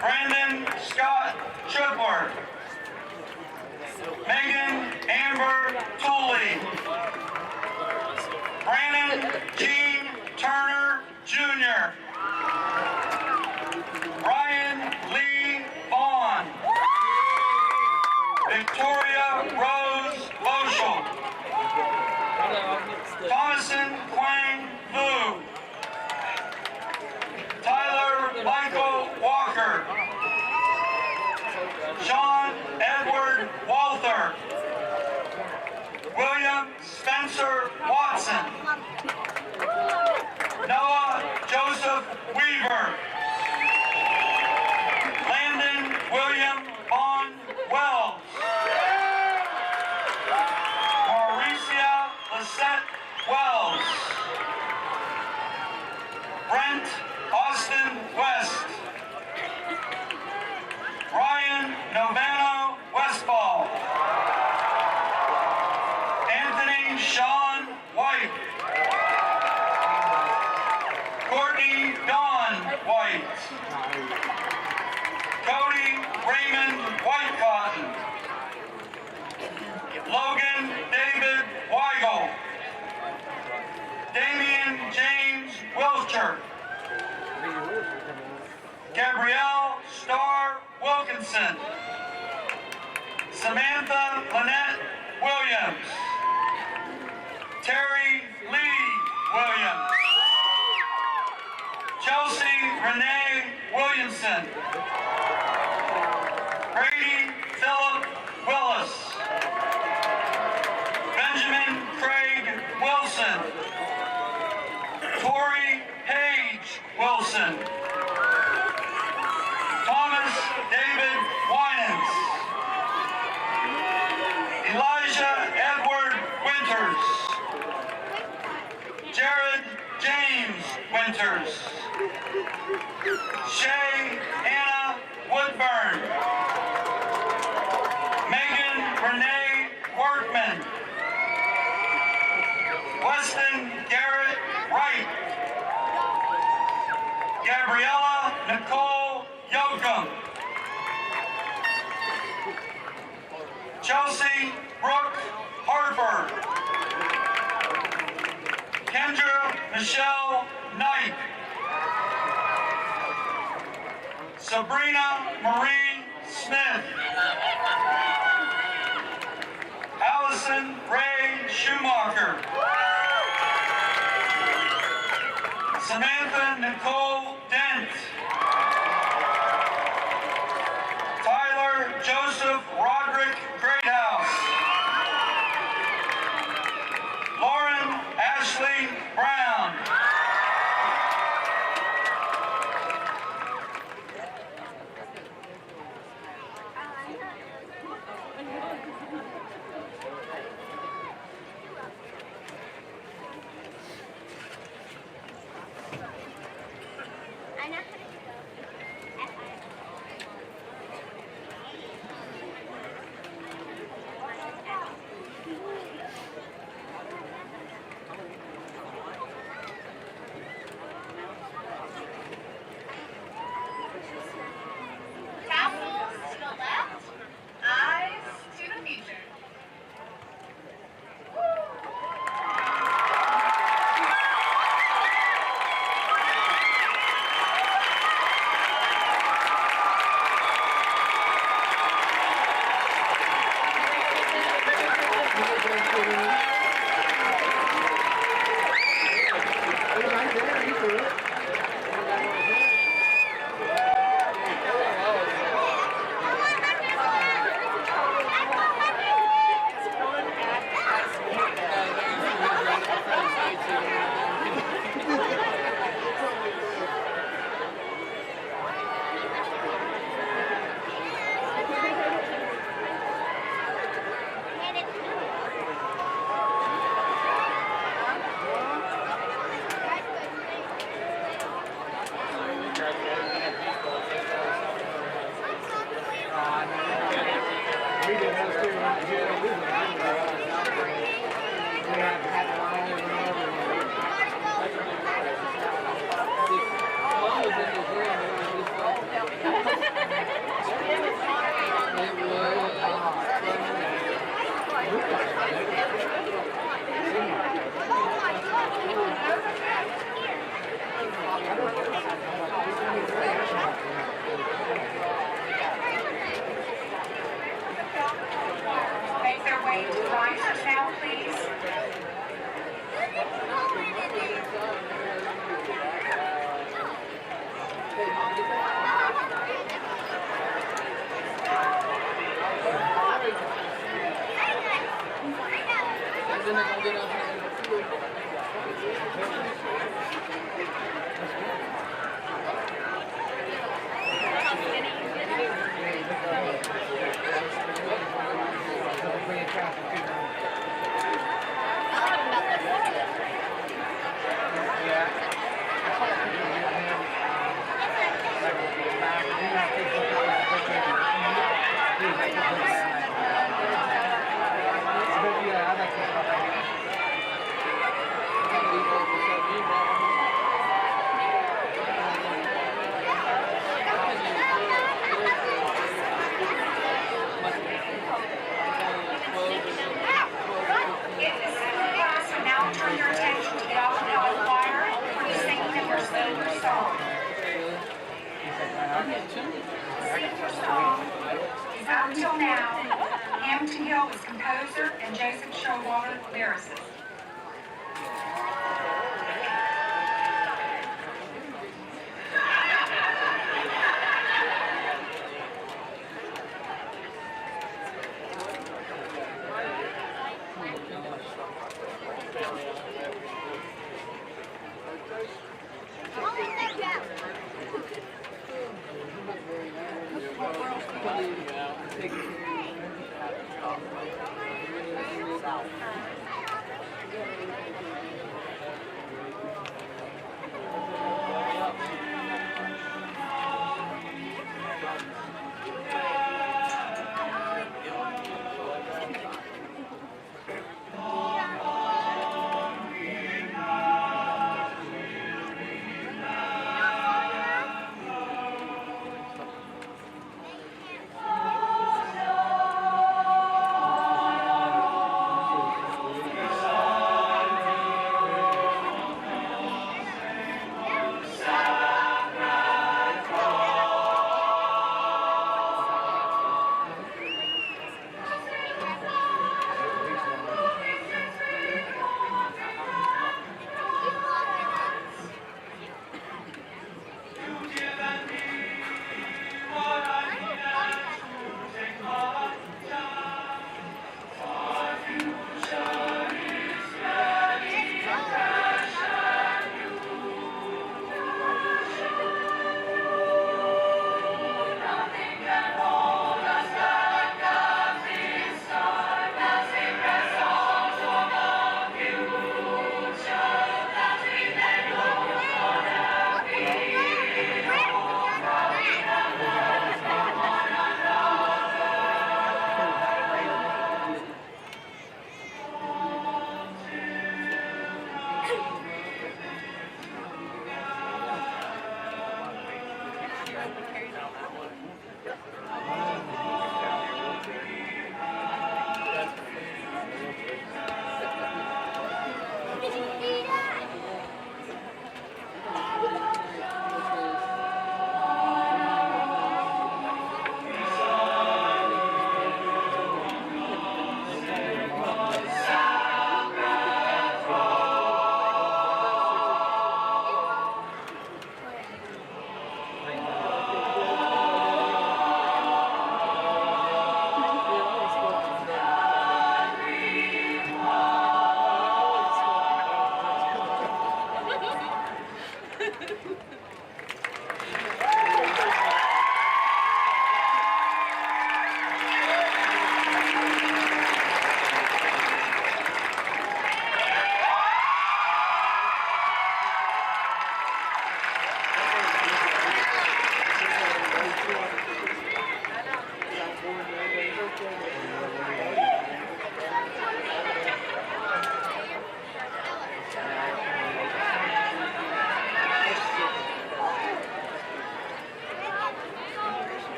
Brandon Scott Chipler. Megan Amber Tooley. Brandon Gene Turner Jr. Ryan Lee Vaughn. Victoria Rose Boschel. Thomason Quang Vu. Tyler Michael Walker. Sean Edward Walther. William Spencer Watson. Noah Joseph Weaver. Landon William Vaughn Wells. Mauricia Lisette Wells. Brent Austin West. Ryan Novano Westfall. Anthony Sean White. Courtney Dawn White. Cody Raymond Whitecotton. Logan David Weigel. Damian James Wilcher. Gabrielle Starr Wilkinson. Samantha Lynette Williams. Terry Lee Williams. Chelsea Renee Williamson. Brady Philip Willis. Benjamin Craig Wilson. Tori Page Wilson. Thomas David Winans. Elijah Edward Winters. Jared James Winters. Shay Anna Woodburn. Megan Renee Workman. Weston Garrett Wright. Gabriella Nicole Yoakum. Chelsea Brooke Harper. Kendra Michelle Knight. Sabrina Marie Smith. Allison Ray Schumacher. Samantha Nicole Dent. Tyler Joseph Roderick Greathouse. Lauren Ashley Brown. Tassels to the left, eyes to the future. Make their way to the risers now, please. If the senior class would now turn your attention to the acapella choir for the singing of their senior song. The senior song is Up Till Now. Hampton Hill is composer and Joseph Showalter lyricist.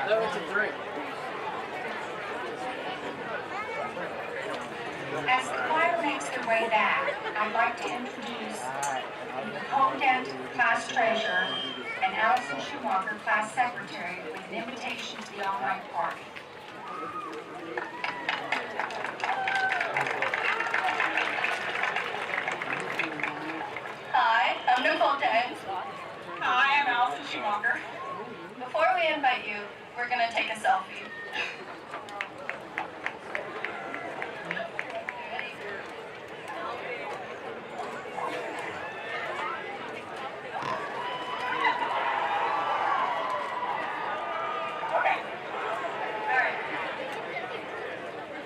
No, it's a 3. As the choir makes their way back, I'd like to introduce Nicole Dent, class treasurer, and Allison Schumacher, class secretary, with an invitation to the all-night party. Hi, I'm Nicole Dent. Hi, I'm Allison Schumacher. Before we invite you, we're going to take a selfie. Okay. All right.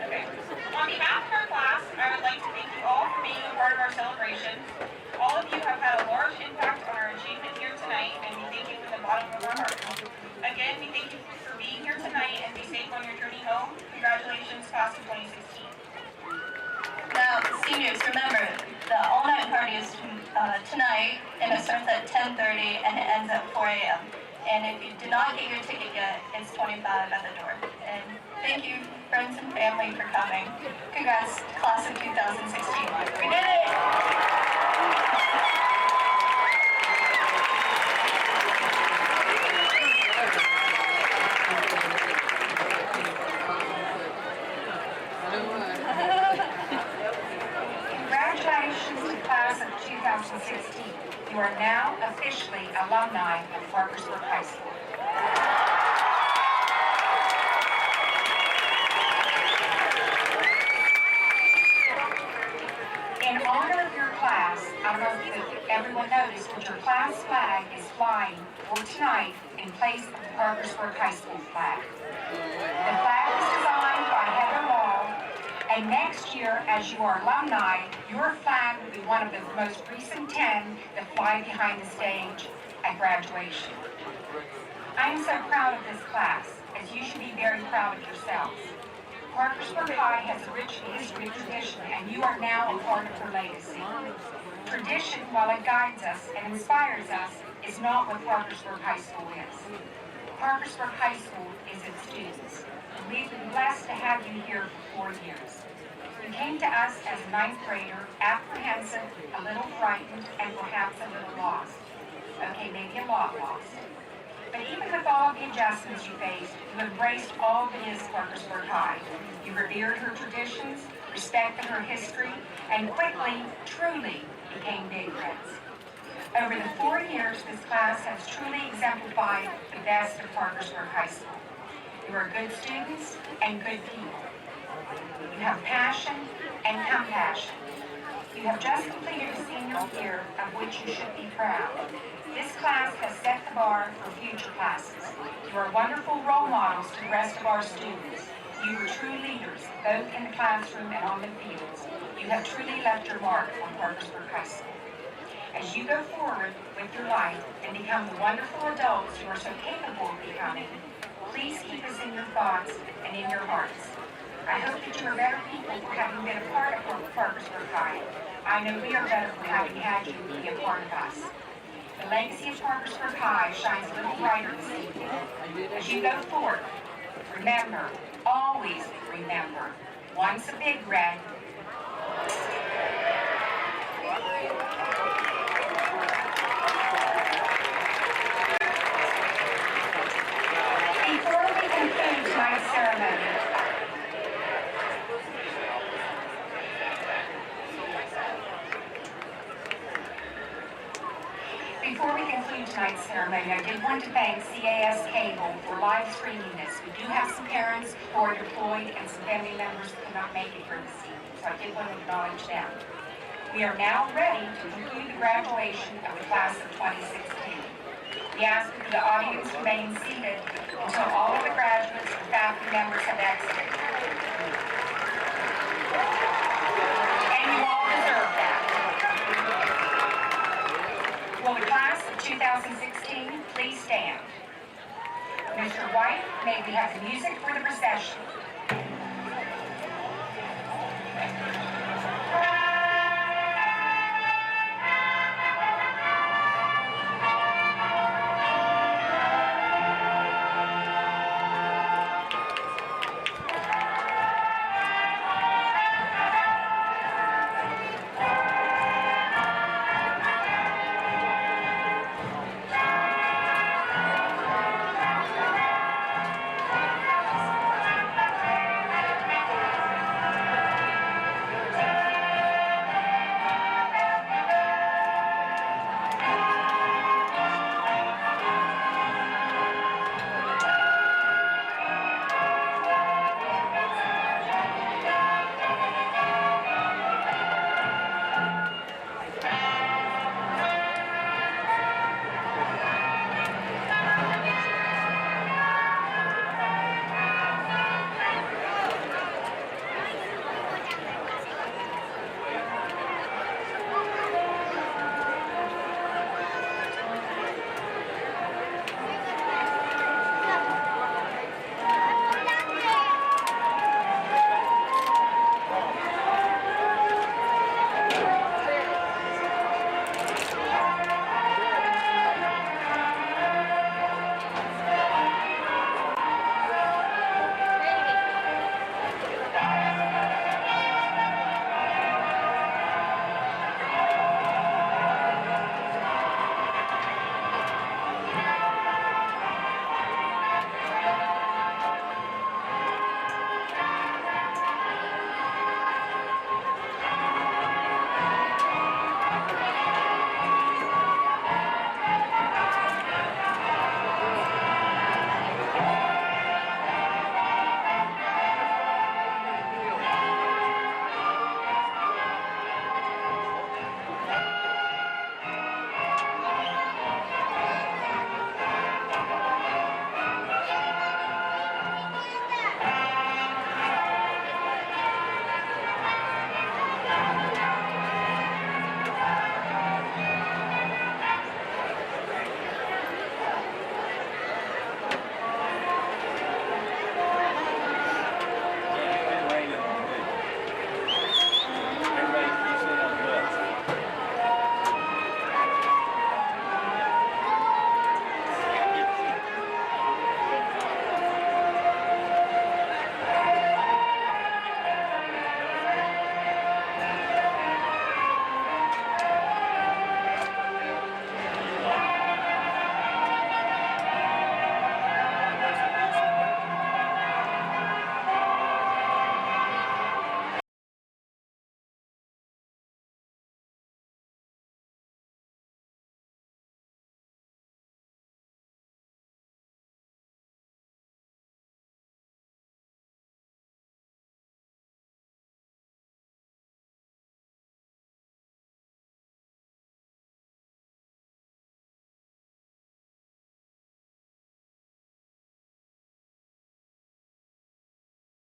Okay. On behalf of our class, I would like to thank you all for being a part of our celebration. All of you have had a large impact on our achievement here tonight, and we thank you from the bottom of our hearts. Again, we thank you for being here tonight, and be safe on your journey home. Congratulations, class of 2016. Now, seniors, remember, the all-night party is tonight, and it starts at 10:30 and it ends at 4 a.m. And if you did not get your ticket yet, it's $25 at the door. And thank you, friends and family, for coming. Congrats, class of 2016. We did it! Congratulations to the class of 2016. You are now officially alumni of Parkersburg High School. In honor of your class, I hope that everyone noticed that your class flag is flying for tonight in place of the Parkersburg High School flag. The flag was designed by Heather Law, and next year, as you are alumni, your flag will be one of the most recent 10 that fly behind the stage at graduation. I am so proud of this class, as you should be very proud of yourselves. Parkersburg High has a rich history and tradition, and you are now a part of her legacy. Tradition, while it guides us and inspires us, is not what Parkersburg High School is. Parkersburg High School is its students. We've been blessed to have you here for 4 years. You came to us as a 9th grader, apprehensive, a little frightened, and perhaps a little lost. Okay, maybe a lot lost. But even with all of the adjustments you faced, you embraced all that is Parkersburg High. You revered her traditions, respected her history, and quickly, truly, became big friends. Over the 4 years, this class has truly exemplified the best of Parkersburg High School. You are good students and good people. You have passion and compassion. You have just completed a senior year of which you should be proud. This class has set the bar for future classes. You are wonderful role models to the rest of our students. You were true leaders, both in the classroom and on the fields. You have truly left your mark on Parkersburg High School. As you go forward with your life and become the wonderful adults you are so capable of becoming, please keep us in your thoughts and in your hearts. I hope that you are better people for having been a part of Parkersburg High. I know we are better for having had you be a part of us. The legacy of Parkersburg High shines a little brighter this evening. As you go forward, remember, always remember, once a big red, before we conclude tonight's ceremony, I did want to thank CAS Cable for live streaming this. We do have some parents who are deployed and some family members that cannot make it here this evening, so I did want to acknowledge them. We are now ready to conclude the graduation of the class of 2016. We ask that the audience remain seated until all of the graduates and faculty members have exited. And you all deserve that. Will the class of 2016 please stand? Mr. White, may we have the music for the procession?